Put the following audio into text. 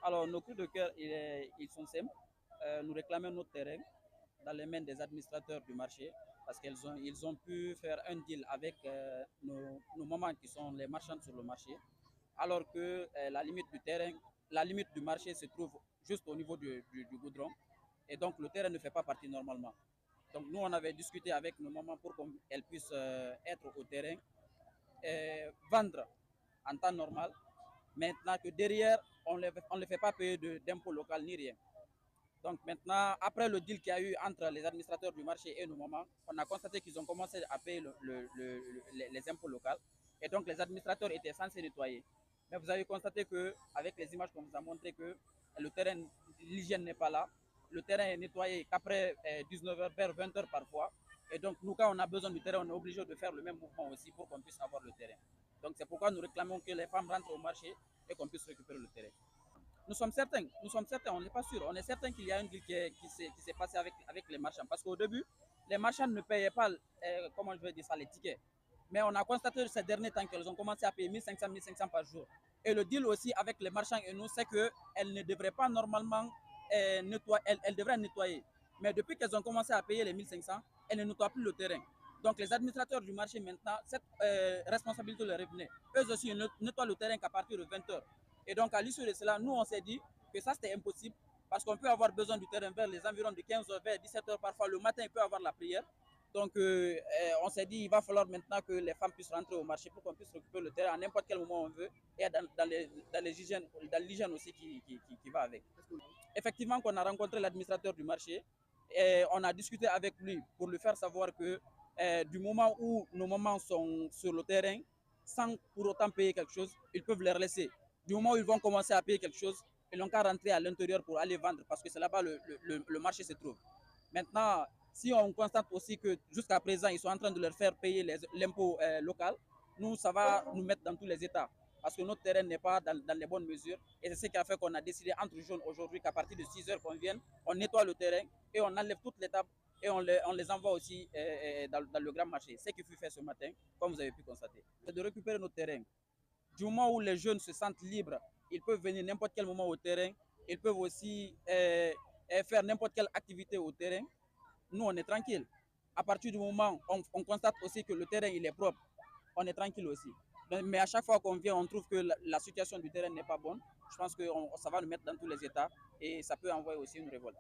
Alors, nos cris de cœur, ils sont simples. Nous réclamons notre terrain dans les mains des administrateurs du marché parce ils ont pu faire un deal avec nos mamans qui sont les marchands sur le marché, alors que la limite du terrain, la limite du marché se trouve juste au niveau du goudron et donc le terrain ne fait pas partie normalement. Donc nous, on avait discuté avec nos mamans pour qu'elles puissent être au terrain et vendre en temps normal. Maintenant que derrière, on ne les fait pas payer d'impôts local ni rien. Donc maintenant, après le deal qu'il y a eu entre les administrateurs du marché et nos mamans, on a constaté qu'ils ont commencé à payer les impôts locaux. Et donc les administrateurs étaient censés nettoyer. Mais vous avez constaté qu'avec les images qu'on vous a montrées, que le terrain, l'hygiène n'est pas là. Le terrain est nettoyé qu'après 19h vers 20h parfois. Et donc nous, quand on a besoin du terrain, on est obligé de faire le même mouvement aussi pour qu'on puisse avoir le terrain. Donc c'est pourquoi nous réclamons que les femmes rentrent au marché et qu'on puisse récupérer le terrain. Nous sommes certains, on n'est pas sûr, on est certain qu'il y a un deal qui s'est passé avec les marchands. Parce qu'au début, les marchands ne payaient pas, comment je vais dire ça, les tickets. Mais on a constaté ces derniers temps qu'elles ont commencé à payer 1500 par jour. Et le deal aussi avec les marchands et nous, c'est qu'elles ne devraient pas normalement nettoyer, elles devraient nettoyer. Mais depuis qu'elles ont commencé à payer les 1500, elles ne nettoient plus le terrain. Donc les administrateurs du marché maintenant, cette responsabilité leur revenait. Eux aussi, ils nettoient le terrain qu'à partir de 20h. Et donc, à l'issue de cela, nous, on s'est dit que ça, c'était impossible parce qu'on peut avoir besoin du terrain vers les environs de 15h, vers 17h, parfois le matin, il peut avoir la prière. Donc, on s'est dit il va falloir maintenant que les femmes puissent rentrer au marché pour qu'on puisse récupérer le terrain à n'importe quel moment on veut et dans l'hygiène aussi qui va avec. Effectivement, qu'on a rencontré l'administrateur du marché et on a discuté avec lui pour lui faire savoir que du moment où nos mamans sont sur le terrain, sans pour autant payer quelque chose, ils peuvent les laisser. Du moment où ils vont commencer à payer quelque chose, ils n'ont qu'à rentrer à l'intérieur pour aller vendre parce que c'est là-bas le marché se trouve. Maintenant, si on constate aussi que jusqu'à présent, ils sont en train de leur faire payer l'impôt local, nous, ça va nous mettre dans tous les états parce que notre terrain n'est pas dans les bonnes mesures. Et c'est ce qui a fait qu'on a décidé entre jeunes aujourd'hui qu'à partir de 6h qu'on vienne, on nettoie le terrain et on enlève toutes les tables et on les envoie aussi dans le grand marché. Ce qui fut fait ce matin, comme vous avez pu constater. C'est de récupérer notre terrain. Du moment où les jeunes se sentent libres, ils peuvent venir n'importe quel moment au terrain. Ils peuvent aussi faire n'importe quelle activité au terrain. Nous, on est tranquille. À partir du moment où on constate aussi que le terrain il est propre, on est tranquille aussi. Mais à chaque fois qu'on vient, on trouve que la situation du terrain n'est pas bonne. Je pense que ça va nous mettre dans tous les états et ça peut envoyer aussi une révolte.